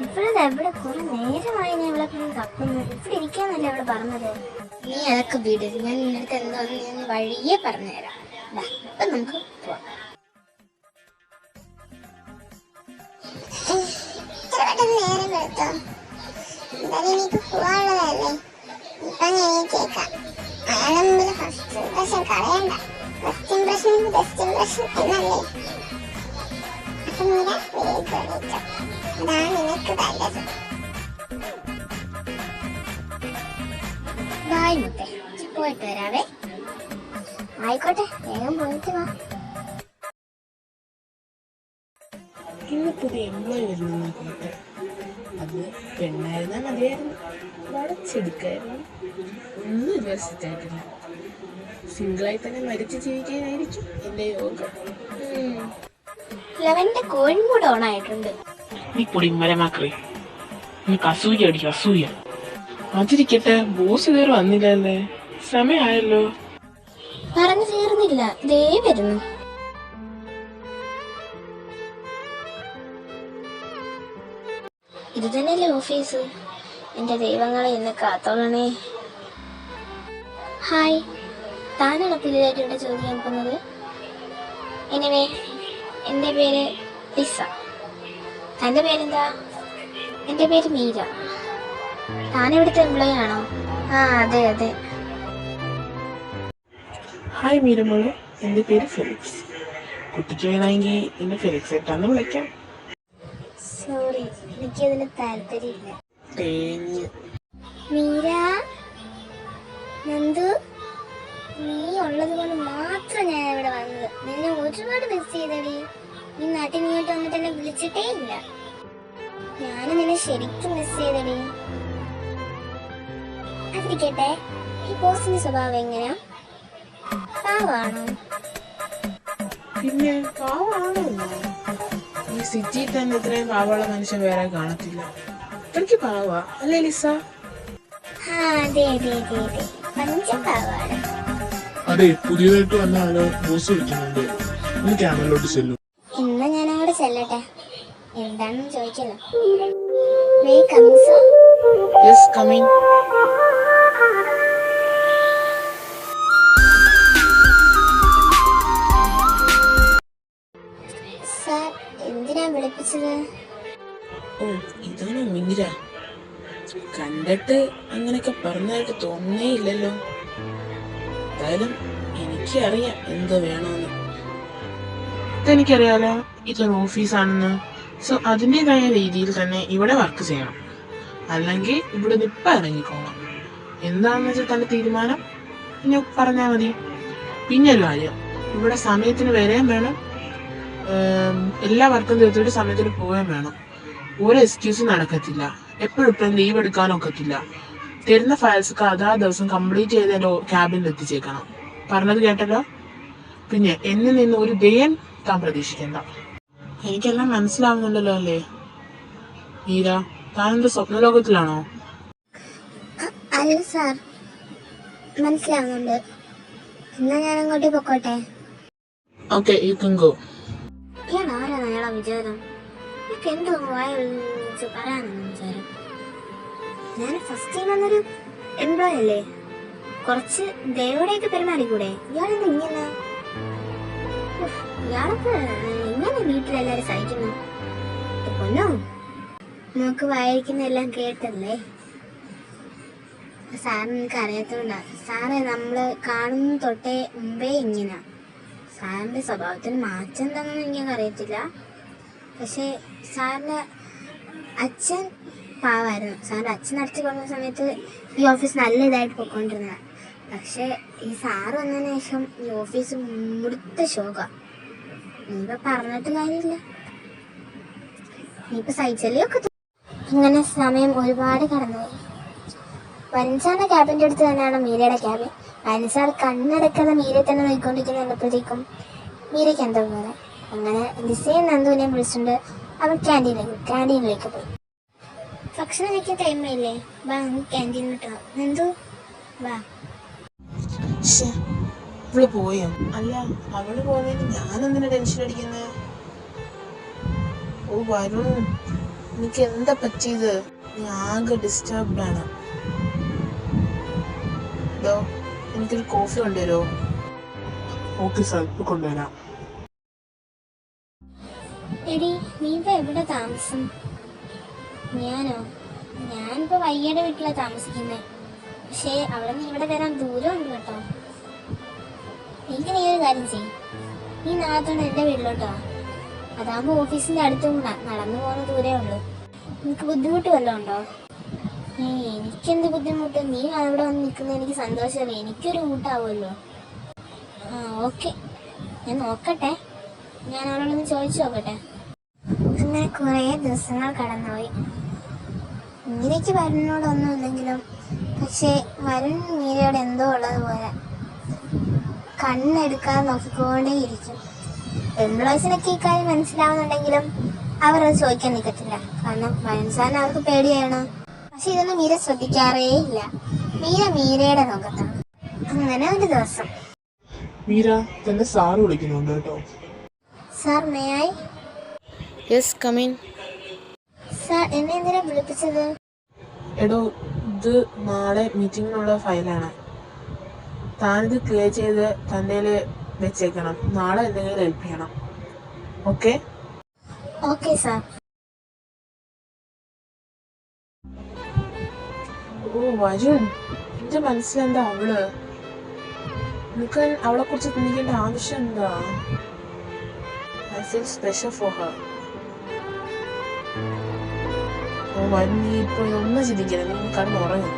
ഇവിടെ കുറെ നേരമായി ഞാൻ ഇവിടെ തപ്പുന്നു. ഇവിടെ ഇരിക്കാന്നല്ലേ അവിടെ പറഞ്ഞത്. നീ അതൊക്കെ വിട്, ഞാൻ നിന്റെ എന്താന്ന് ഞാൻ വഴിയെ പറഞ്ഞുതരാം. അപ്പൊ നമുക്ക് പോവാം. നേരം കേട്ടോ, എന്തായാലും എനിക്ക് പോവാനുള്ളതല്ലേ. ഇപ്പൊ ഞാൻ കേൾക്കാം. അയാളെ മുമ്പിൽ ഫസ്റ്റ് ഇംപ്രഷൻ കളയണ്ട. ഫസ്റ്റ് ഇംപ്രഷൻ ബെസ്റ്റ് ഇംപ്രഷൻ എന്നല്ലേ. അപ്പൊ മീര വേഗം അതാണ് നിനക്ക് നല്ലത്. ബായ് മുത്തേ, പോയിട്ട് വരാവേ. ആയിക്കോട്ടെ, വേഗം പോയിട്ട് വാ. ഇന്നിപ്പോ ഒരു എംപ്ലോയി വരുന്നു കേട്ടെ. അത് പെണ്ണായിരുന്നാ മതിയായിരുന്നു, വളച്ചെടുക്കായിരുന്നു. ഒന്നും ഇതുവരെ സെറ്റായിട്ടില്ല. സിംഗിളായി തന്നെ മരിച്ചു ജീവിക്കാനായിരിക്കും എന്റെ യോഗം. ലെവന്റെ കോഴിയും കൂടെ ഓണായിട്ടുണ്ട്. നീ പൊടി മരമാക്കളെ, നിനക്ക് അസൂയ അടിക്കും, അസൂയ. അതിരിക്കട്ടെ, ബോസ് ഇതുവരെ വന്നില്ലല്ലേ? സമയമായല്ലോ. പറഞ്ഞു തീർന്നില്ല, ദേ വരുന്നു. ഇത് തന്നെയല്ലേ ഓഫീസ്? എന്റെ ദൈവങ്ങളെ എന്നെ കാത്തോളണേ. ഹായ്, താനാണ് പുതിയതായിട്ട് ഇവിടെ ചോദിക്കാൻ പോകുന്നത്? എനിവേ, എൻ്റെ പേര് ലിസ. തൻ്റെ പേരെന്താ? എൻ്റെ പേര് മീര. താനിവിടുത്തെ എംപ്ലോയി ആണോ? ആ, അതെ അതെ. ഹായ് മീരമോളെ, എൻ്റെ പേര് ഫെലിക്സ്. കുട്ടിക്ക് വേണമെങ്കിൽ എന്നെ ഫെലിക്സ് ഏട്ടാന്ന് വിളിക്കാം. സോറി, എനിക്കതിന് താല്പര്യമില്ല. മീര, നന്ദു, നീ ഉള്ളത് കൊണ്ട് മാത്രം ഞാൻ ഇവിടെ വന്നത്. നിന്നെ ഒരുപാട് മിസ് ചെയ്തടി. നീ നാട്ടിൽ ഇങ്ങോട്ട് വന്നിട്ട് എന്നെ വിളിച്ചിട്ടേ ഇല്ല. ഞാൻ നിന്നെ ശരിക്കും മിസ് ചെയ്തടി. അതിരിക്കട്ടെ, ഈ ബോസിന്റെ സ്വഭാവം എങ്ങനെയാ? പാവാണോ? പിന്നെ പാവാണോ? ഈ സിറ്റിയിൽ തന്നെ ഇത്രയും പാവമുള്ള മനുഷ്യൻ വേറെ കാണത്തില്ല. എനിക്ക് പാവാ അല്ലേ ലിസ? അതെ അതെ അതെ അതെ, പഞ്ചപാവാണ്. അതെ, പുതിയതായിട്ട് വന്ന ആള് ബോസ് വിളിക്കുന്നുണ്ട്. ഒന്ന് ക്യാമറയിലോട്ട് ചെല്ലു. എന്നാ ഞാൻ അങ്ങോട്ട് ചെല്ലട്ടെ. എന്താണെന്ന് ചോദിക്കല്ലോ. Yes, coming. സാർ, എന്തിനാ വിളിപ്പിച്ചത്? ഓ, ഇതാണോ മീര? കണ്ടിട്ട് അങ്ങനെയൊക്കെ പറഞ്ഞായിട്ട് തോന്നേ ഇല്ലല്ലോ. എന്തായാലും എനിക്കറിയാം എന്തോ വേണമെന്ന്. ഇതെനിക്കറിയാലോ, ഇതൊരു ഓഫീസാണെന്ന്. സോ അതിൻ്റെതായ രീതിയിൽ തന്നെ ഇവിടെ വർക്ക് ചെയ്യണം, അല്ലെങ്കിൽ ഇവിടെ നിപ്പ ഇറങ്ങിക്കോണം. എന്താണെന്ന് വെച്ചാൽ തന്റെ തീരുമാനം ഇനി പറഞ്ഞാൽ മതി. പിന്നെ ഒരു കാര്യം, ഇവിടെ സമയത്തിന് വരെയും വേണം, എല്ലാ വർക്കും തീർത്തിട്ട് സമയത്തിന് പോവുകയും വേണം. ഒരു എക്സ്ക്യൂസും നടക്കത്തില്ല. എപ്പോഴും ലീവ് എടുക്കാനൊക്കത്തില്ല. തരുന്ന ഫയൽസൊക്കെ അതാ ദിവസം കംപ്ലീറ്റ് ചെയ്ത് എൻ്റെ ക്യാബിനിൽ എത്തിച്ചേക്കണം. പറഞ്ഞത് കേട്ടല്ലോ. പിന്നെ എന്നിൽ നിന്ന് ഒരു ദയം താൻ പ്രതീക്ഷിക്കണ്ട. എനിക്കെല്ലാം മനസ്സിലാവുന്നുണ്ടല്ലോ അല്ലേ മീര? താനെന്ത് സ്വപ്നലോകത്തിലാണോ? അല്ല സാർ, മനസ്സിലാവുന്നുണ്ട്. എന്നാ ഞാൻ അങ്ങോട്ട് പൊക്കോട്ടെ. Okay, you can go. ഞാൻ ആരാണ് അയാളെ വിചാരം? എനിക്ക് എന്തോ പറയാനാണ് വിചാരം. ഞാൻ ഫസ്റ്റ് ടൈം വന്നൊരു എംപ്ലോയി അല്ലേ, കുറച്ച് ദയോടെയൊക്കെ പെരുമാറിക്കൂടെ? ഇയാളെന്താ ഇങ്ങനെ? ഇയാളൊക്കെ ഇങ്ങനെ വീട്ടിലെല്ലാരും സഹിക്കുന്നു? പൊന്നോ, നമുക്ക് വായിക്കുന്ന എല്ലാം കേട്ടല്ലേ. സാറിന് എനിക്ക് അറിയാത്തോണ്ടാ. സാറെ നമ്മള് കാണുന്ന തൊട്ടേ മുമ്പേ ഇങ്ങനെ. സാറിന്റെ സ്വഭാവത്തിന് മാറ്റം എന്താണെന്ന് എനിക്ക് അറിയത്തില്ല. പക്ഷെ സാറിന്റെ അച്ഛൻ പാവായിരുന്നു. സാറിന്റെ അച്ഛൻ നടത്തി കൊണ്ട സമയത്ത് ഈ ഓഫീസ് നല്ല ഇതായിട്ട് പോയിക്കൊണ്ടിരുന്നത്. പക്ഷെ ഈ സാറ് വന്നതിന് ശേഷം ഈ ഓഫീസ് മുടുത്ത ശോക. നീയിപ്പോ പറഞ്ഞിട്ട് കാര്യമില്ല, നീയിപ്പോ സഹിച്ചല്ലേ ഒക്കെ. ഇങ്ങനെ സമയം ഒരുപാട് കടന്നുപോയി. വനിസാറിന്റെ ക്യാബിൻ്റെ അടുത്ത് തന്നെയാണ് മീരയുടെ ക്യാബിൻ. വനിസാർ കണ്ണടക്കാതെ മീരയെ തന്നെ നോക്കിക്കൊണ്ടിരിക്കുന്ന കണ്ടപ്പോഴത്തേക്കും മീരയ്ക്ക് എന്തോ പോലെ. അങ്ങനെ ലിസയും നന്ദുവിനെയും വിളിച്ചുകൊണ്ട് അവൾ ക്യാൻറ്റീനിലേക്ക് പോയി. ഭക്ഷണം കഴിക്കാൻ ടൈമായില്ലേ? വാ, ക്യാൻറ്റീനിലോട്ട് വാ. നന്ദു വാ. അവള് പോയോ? അല്ല, അവള് പോയതിന് ഞാനെന്തിനാ ടെൻഷൻ അടിക്കുന്നത്? ഓ, വരും. എനിക്ക് എന്താ പറ്റിയത്? നീ ആകെ ഡിസ്റ്റർബ്ഡ് ആണ്. ഇതോ എനിക്കൊരു കോഫി കൊണ്ടുവരുമോ? ഓക്കെ സാർ, ഇപ്പൊ കൊണ്ടുവരാം. എടി നീ ഇപ്പൊ എവിടെ താമസം? ഞാനിപ്പോ വയ്യയുടെ വീട്ടിലാണ് താമസിക്കുന്നത്. പക്ഷേ അവിടെ നിന്ന് ഇവിടെ വരാൻ ദൂരമുണ്ട് കേട്ടോ. എനിക്ക് നീ ഒരു കാര്യം ചെയ്യും, നീ നാളത്തോടെ എൻ്റെ വീട്ടിലോട്ടോ. അതാകുമ്പോൾ ഓഫീസിന്റെ അടുത്തും കൂടാ, നടന്നു പോകുന്ന ദൂരേ ഉള്ളൂ. നിനക്ക് ബുദ്ധിമുട്ട് വല്ലതും ഉണ്ടോ? എനിക്കെന്ത് ബുദ്ധിമുട്ട്? നീ അവിടെ വന്ന് നിൽക്കുന്നത് എനിക്ക് സന്തോഷമല്ലേ, എനിക്കൊരു കൂട്ടാവുമല്ലോ. ഓക്കെ, ഞാൻ നോക്കട്ടെ, ഞാൻ അവളോടൊന്ന് ചോദിച്ചു നോക്കട്ടെ. അങ്ങനെ കുറേ ദിവസങ്ങൾ കടന്നുപോയി. മീരയ്ക്ക് വരുണിനോടൊന്നും ഇല്ലെങ്കിലും പക്ഷേ വരുൺ മീരയോട് എന്തോ ഉള്ളതുപോലെ കണ്ണെടുക്കാതെ നോക്കിക്കൊണ്ടേയിരിക്കും. എംപ്ലോയീസിനൊക്കെ ഇക്കാര്യം മനസ്സിലാവുന്നുണ്ടെങ്കിലും അവർ അത് ചോദിക്കാൻ നിൽക്കത്തില്ല. കാരണം വരുൺ സാറിന് അവർക്ക് പേടിയാണ്. പക്ഷെ ഇതൊന്നും മീര ശ്രദ്ധിക്കാറേ ഇല്ല. മീരയുടെ ലോകത്താണ്. അങ്ങനെ ഒരു ദിവസം, മീര, തന്നെ സാറ് വിളിക്കുന്നുണ്ട് കേട്ടോ. Sir may I? Yes, come in. Sir എന്നെ എന്തിനാ വിളിപ്പിച്ചത്? എടോ, ഇത് നാളെ മീറ്റിങ്ങിനുള്ള ഫയലാണ്. താനിത് ക്ലിയർ ചെയ്ത് തൻ്റെ വെച്ചേക്കണം. നാളെ എന്തെങ്കിലും ഹെൽപ്പ് ചെയ്യണം. ഓക്കെ? Okay sir. ഓ വരുൺ, എന്റെ മനസ്സിലെന്താ അവള്? നിനക്ക് അവളെ കുറിച്ച് ചിന്തിക്കേണ്ട ആവശ്യം എന്താ? I feel special for her. ഓ വരുൺ, നീ ഇപ്പൊ ഒന്നും ചിന്തിക്കരുത്, നീ കടന്നുറങ്ങും.